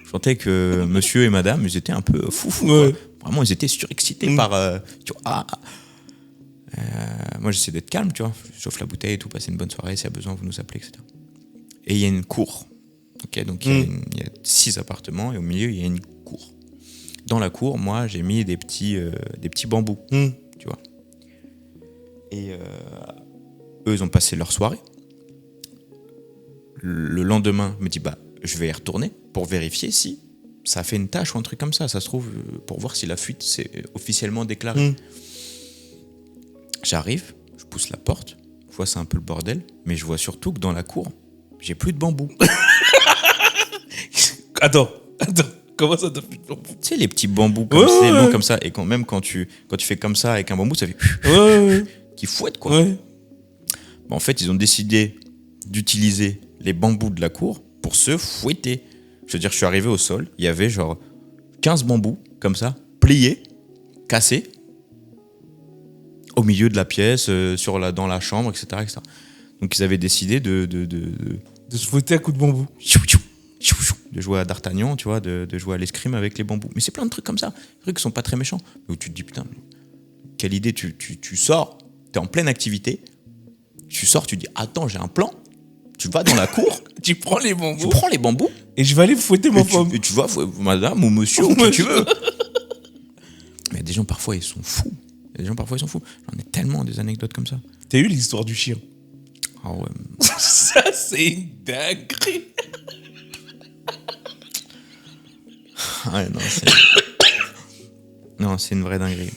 Je sentais que monsieur et madame, ils étaient un peu fous. Ouais. Vraiment, ils étaient surexcités par, tu vois. Moi j'essaie d'être calme, tu vois. J'offre la bouteille et tout, passez une bonne soirée, s'il y a besoin vous nous appelez, etc. Et il y a une cour. Okay, donc il y a 6 appartements et au milieu il y a une cour. Dans la cour, moi j'ai mis des petits bambous, tu vois. Et eux ils ont passé leur soirée. Le lendemain, je me dis bah je vais y retourner pour vérifier si ça a fait une tache ou un truc comme ça. Ça se trouve pour voir si la fuite c'est officiellement déclarée. J'arrive, je pousse la porte, je vois c'est un peu le bordel, mais je vois surtout que dans la cour, j'ai plus de bambou. Attends, comment ça t'as plus de bambou ? Tu sais les petits bambous comme ça, longs comme ça, et même quand tu fais comme ça avec un bambou, ça fait qui fouette quoi. Ouais. Bon, en fait, ils ont décidé d'utiliser les bambous de la cour pour se fouetter. Je veux dire, je suis arrivé au sol, il y avait genre 15 bambous comme ça, pliés, cassés. Au milieu de la pièce, dans la chambre, etc. Donc ils avaient décidé de se fouetter à coups de bambou. De jouer à D'Artagnan, tu vois, de jouer à l'escrime avec les bambous. Mais c'est plein de trucs comme ça, des trucs qui sont pas très méchants. Où tu te dis, putain, quelle idée, tu sors, t'es en pleine activité, tu sors, tu dis, attends, j'ai un plan, Tu vas dans la cour. Tu prends les bambous. Et je vais aller fouetter ma femme. Et tu vas, madame ou monsieur, ou qui tu veux. Mais des gens, parfois, ils sont fous. J'en ai tellement des anecdotes comme ça. T'as eu l'histoire du chien? Ah ouais. Ça, c'est une dinguerie. Ouais, non, c'est une vraie dinguerie.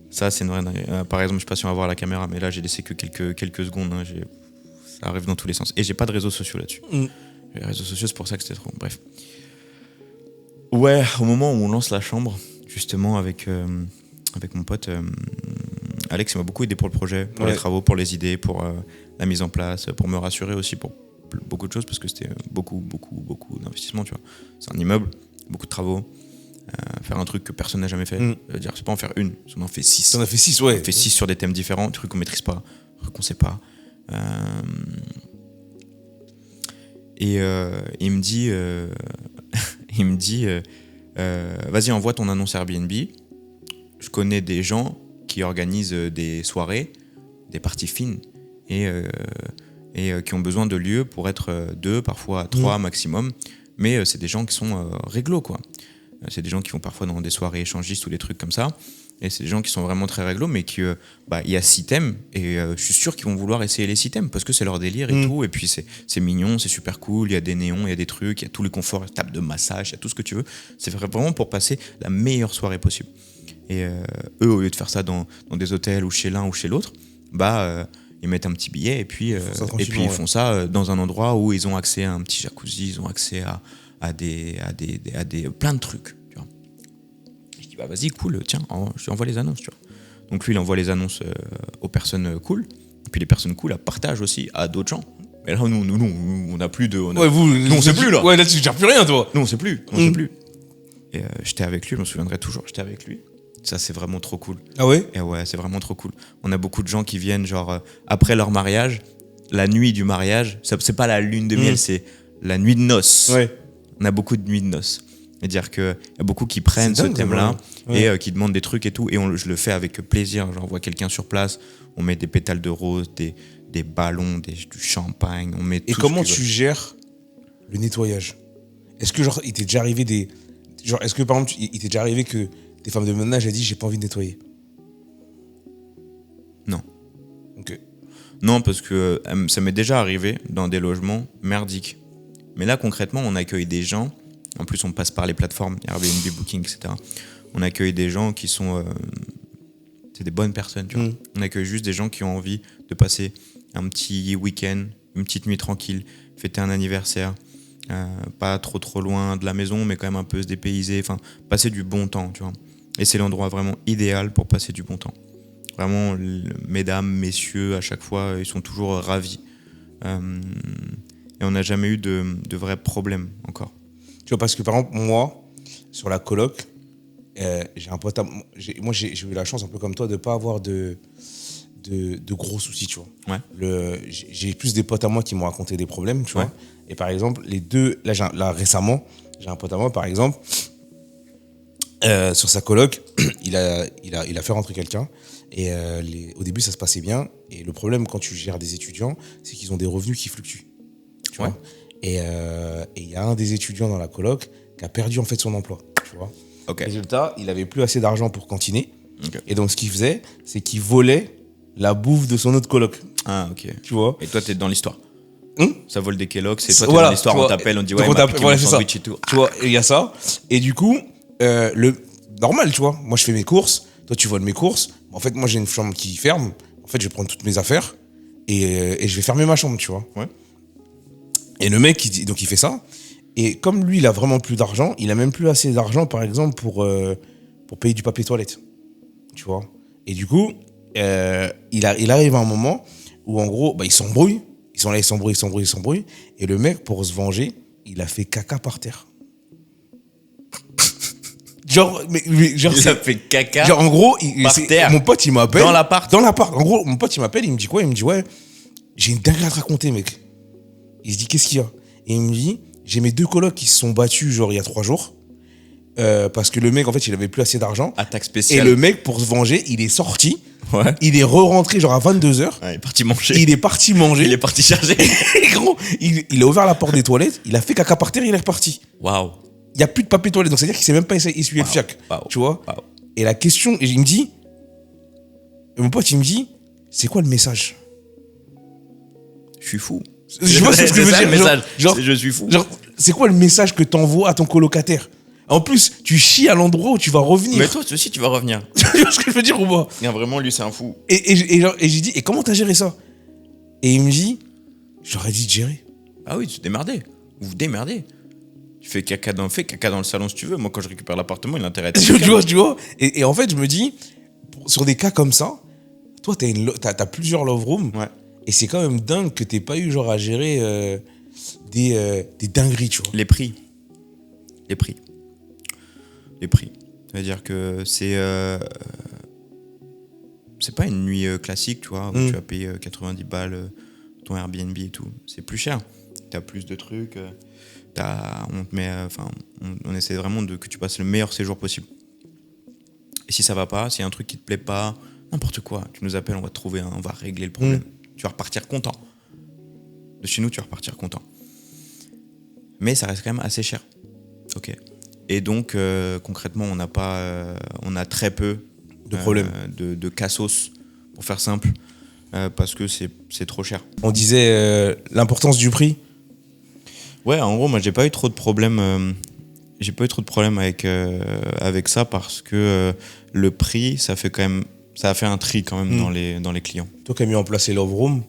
Ça, c'est une vraie dinguerie. Par exemple, je sais pas si on va voir la caméra, mais là, j'ai laissé que quelques secondes. Hein, ça arrive dans tous les sens. Et j'ai pas de réseaux sociaux là-dessus. Les réseaux sociaux, c'est pour ça que c'était trop. Bref. Ouais, au moment où on lance la chambre, justement, avec mon pote, Alex, il m'a beaucoup aidé pour le projet, pour les travaux, pour les idées, pour la mise en place, pour me rassurer aussi pour beaucoup de choses, parce que c'était beaucoup d'investissement, tu vois. C'est un immeuble, beaucoup de travaux. Faire un truc que personne n'a jamais fait. C'est-à-dire, c'est pas en faire une, on en fait 6. On en fait 6, ouais. On fait 6 sur des thèmes différents, des trucs qu'on maîtrise pas, des trucs qu'on sait pas. Et il me dit, vas-y, envoie ton annonce Airbnb. Je connais des gens qui organisent des soirées, des parties fines, et qui ont besoin de lieux pour être 2, parfois 3 maximum. Mais c'est des gens qui sont réglo, quoi. C'est des gens qui vont parfois dans des soirées échangistes ou des trucs comme ça. Et c'est des gens qui sont vraiment très réglo, mais qui, il y a 6 thèmes, et je suis sûr qu'ils vont vouloir essayer les 6 thèmes, parce que c'est leur délire et tout, et puis c'est mignon, c'est super cool, il y a des néons, il y a des trucs, il y a tous les conforts, table de massage, il y a tout ce que tu veux. C'est vraiment pour passer la meilleure soirée possible. Et eux, au lieu de faire ça dans des hôtels ou chez l'un ou chez l'autre, ils mettent un petit billet, et puis ils font ça dans un endroit où ils ont accès à un petit jacuzzi, ils ont accès à des plein de trucs. Vas-y, cool, tiens, je lui envoie les annonces, tu vois. Donc lui, il envoie les annonces aux personnes cool, et puis les personnes cool, elles partagent aussi à d'autres gens. Et là, nous on n'a plus de... on sait plus, là. Ouais, là, tu gères plus rien, toi. Non, on sait plus. Et j'étais avec lui, je me souviendrai toujours, j'étais avec lui. Ça, c'est vraiment trop cool. Ah ouais? Et ouais, c'est vraiment trop cool. On a beaucoup de gens qui viennent, genre, après leur mariage, la nuit du mariage, c'est pas la lune de miel, c'est la nuit de noces. Ouais. On a beaucoup de nuits de noces. C'est-à-dire qu'il y a beaucoup qui prennent ce thème-là et qui demandent des trucs et tout. Et je le fais avec plaisir. J'envoie quelqu'un sur place, on met des pétales de rose, des ballons, du champagne. On met et tout. Comment tu gères le nettoyage? Est-ce que, genre, il t'est déjà arrivé est-ce que, par exemple, il t'est déjà arrivé que tes femmes de ménage aient dit j'ai pas envie de nettoyer? Non. Ok. Non, parce que ça m'est déjà arrivé dans des logements merdiques. Mais là, concrètement, on accueille des gens. En plus, on passe par les plateformes, Airbnb, Booking, etc. On accueille des gens qui sont... c'est des bonnes personnes, tu vois. On accueille juste des gens qui ont envie de passer un petit week-end, une petite nuit tranquille, fêter un anniversaire, pas trop loin de la maison, mais quand même un peu se dépayser, enfin, passer du bon temps, tu vois. Et c'est l'endroit vraiment idéal pour passer du bon temps. Vraiment, mesdames, messieurs, à chaque fois, ils sont toujours ravis. Et on n'a jamais eu de vrais problèmes encore. Tu vois, parce que par exemple, moi, sur la coloc, j'ai un pote moi, j'ai eu la chance, un peu comme toi, de ne pas avoir de gros soucis, tu vois. Ouais. J'ai plus des potes à moi qui m'ont raconté des problèmes, tu vois. Et par exemple, les deux, là récemment, j'ai un pote à moi, par exemple, sur sa coloc, il a fait rentrer quelqu'un. Et au début, ça se passait bien. Et le problème, quand tu gères des étudiants, c'est qu'ils ont des revenus qui fluctuent. Tu vois. Et il y a un des étudiants dans la coloc qui a perdu en fait son emploi, tu vois. Okay. Résultat, il avait plus assez d'argent pour cantiner. Okay. Et donc ce qu'il faisait, c'est qu'il volait la bouffe de son autre coloc. Ah, ok. Tu vois. Et toi, t'es dans l'histoire. Ça vole des Kellogg's, c'est toi, t'es dans l'histoire, on t'appelle, on dit ouais, on voilà, c'est ça. Et tout. Tu vois, il y a ça. Et du coup, normal, tu vois. Moi, je fais mes courses. Toi, tu voles mes courses. En fait, moi, j'ai une chambre qui ferme. En fait, je vais prendre toutes mes affaires et je vais fermer ma chambre, tu vois. Ouais. Et le mec, il fait ça. Et comme lui, il a vraiment plus d'argent, il a même plus assez d'argent, par exemple, pour payer du papier toilette. Tu vois. Et du coup, il arrive à un moment où, en gros, ils s'embrouillent. Ils sont là, ils s'embrouillent. Et le mec, pour se venger, il a fait caca par terre. Genre, il a fait caca genre, en gros, par terre. Mon pote, il m'appelle. Dans l'appart. En gros, mon pote, il m'appelle, il me dit quoi? Il me dit, ouais, j'ai une dinguerie à te raconter, mec. Il se dit, qu'est-ce qu'il y a? Et il me dit, j'ai mes 2 colocs qui se sont battus, genre, il y a 3 jours. parce que le mec, en fait, il avait plus assez d'argent. Attaque spéciale. Et le mec, pour se venger, il est sorti. Ouais. Il est re-rentré genre à 22h. Ouais, il est parti manger. Il est parti manger. Il est parti charger. Et gros, il a ouvert la porte des toilettes, il a fait caca par terre, il est reparti. Waouh. Il n'y a plus de papier toilette, donc c'est-à-dire qu'il sait même pas essuyer le fiac. Tu vois. Et la question, il me dit, mon pote, il me dit, c'est quoi le message? Je suis fou. Je vois ce que je veux dire. Message. Genre, je suis fou. Genre, c'est quoi le message que t'envoies à ton colocataire? En plus, tu chies à l'endroit où tu vas revenir. Mais toi aussi, tu vas revenir. Tu vois ce que je veux dire ou pas? Non, vraiment, lui, c'est un fou. Et j'ai dit, et comment t'as géré ça? Et il me dit, j'aurais dit de gérer. Ah oui, tu te démerdais. Vous vous démerdez. Tu fais caca dans le salon si tu veux. Moi, quand je récupère l'appartement, il a intérêt à tu vois. Et en fait, je me dis, sur des cas comme ça, toi, t'as plusieurs love rooms. Ouais. Et c'est quand même dingue que t'aies pas eu genre à gérer des dingueries, tu vois. Les prix. C'est-à-dire que c'est pas une nuit classique, tu vois, où tu vas payer 90 balles ton Airbnb et tout. C'est plus cher. T'as plus de trucs. On essaie vraiment que tu passes le meilleur séjour possible. Et si ça va pas, s'il y a un truc qui te plaît pas, n'importe quoi, tu nous appelles, on va régler le problème. Tu vas repartir content. De chez nous, tu vas repartir content. Mais ça reste quand même assez cher. Ok. Et donc, concrètement, on a très peu de problèmes, de cassos, pour faire simple, parce que c'est trop cher. On disait l'importance du prix. Ouais, en gros, moi, j'ai pas eu trop de problèmes. Avec ça parce que le prix, ça a fait un tri quand même dans les clients. Toi qui as mis en place les Love Room,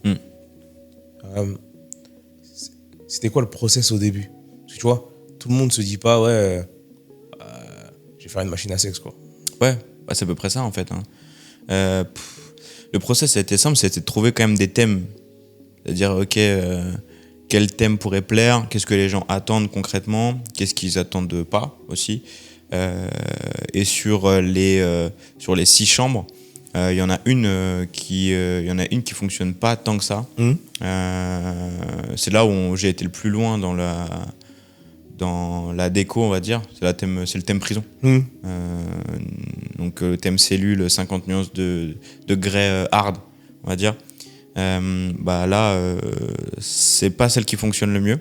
c'était quoi le process au début? Parce que tu vois, tout le monde se dit pas, je vais faire une machine à sexe, quoi. Ouais, c'est à peu près ça en fait. Le process a été simple, c'était de trouver quand même des thèmes. C'est-à-dire, ok, quel thème pourrait plaire, qu'est-ce que les gens attendent concrètement, qu'est-ce qu'ils attendent pas aussi. Et sur les 6 chambres, il y en a une qui fonctionne pas tant que ça. C'est là où j'ai été le plus loin dans la déco, on va dire. C'est le thème prison. Donc le thème cellule, 50 nuances de grès hard, on va dire. C'est pas celle qui fonctionne le mieux.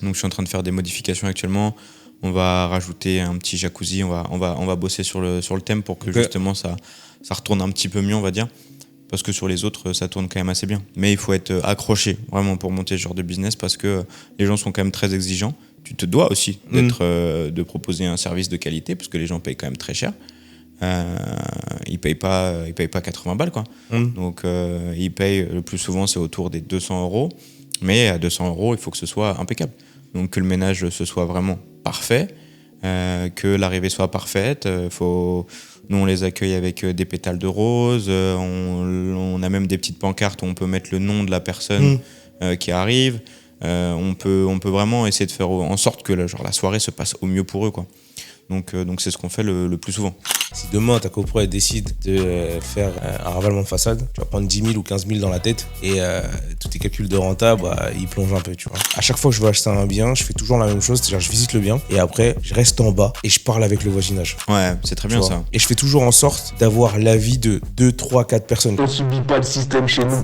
Donc je suis en train de faire des modifications actuellement. On va rajouter un petit jacuzzi, on va bosser sur le thème pour que justement ça retourne un petit peu mieux, on va dire. Parce que sur les autres, ça tourne quand même assez bien. Mais il faut être accroché vraiment pour monter ce genre de business parce que les gens sont quand même très exigeants. Tu te dois aussi de proposer un service de qualité parce que les gens payent quand même très cher. Ils payent pas 80 balles, quoi. Donc ils payent, le plus souvent c'est autour des 200 €. Mais à 200 €, il faut que ce soit impeccable. Donc que le ménage ce soit vraiment parfait, que l'arrivée soit parfaite. Nous on les accueille avec des pétales de rose. On a même des petites pancartes où on peut mettre le nom de la personne qui arrive. On peut vraiment essayer de faire en sorte que la soirée se passe au mieux pour eux, quoi. Donc c'est ce qu'on fait le plus souvent. Si demain ta copro décide de faire un ravalement de façade, tu vas prendre 10 000 ou 15 000 dans la tête et tous tes calculs de renta, ils plongent un peu, tu vois. À chaque fois que je veux acheter un bien, je fais toujours la même chose, c'est-à-dire je visite le bien et après je reste en bas et je parle avec le voisinage. Ouais, c'est très bien ça. Et je fais toujours en sorte d'avoir l'avis de 2, 3, 4 personnes. On subit pas le système chez nous.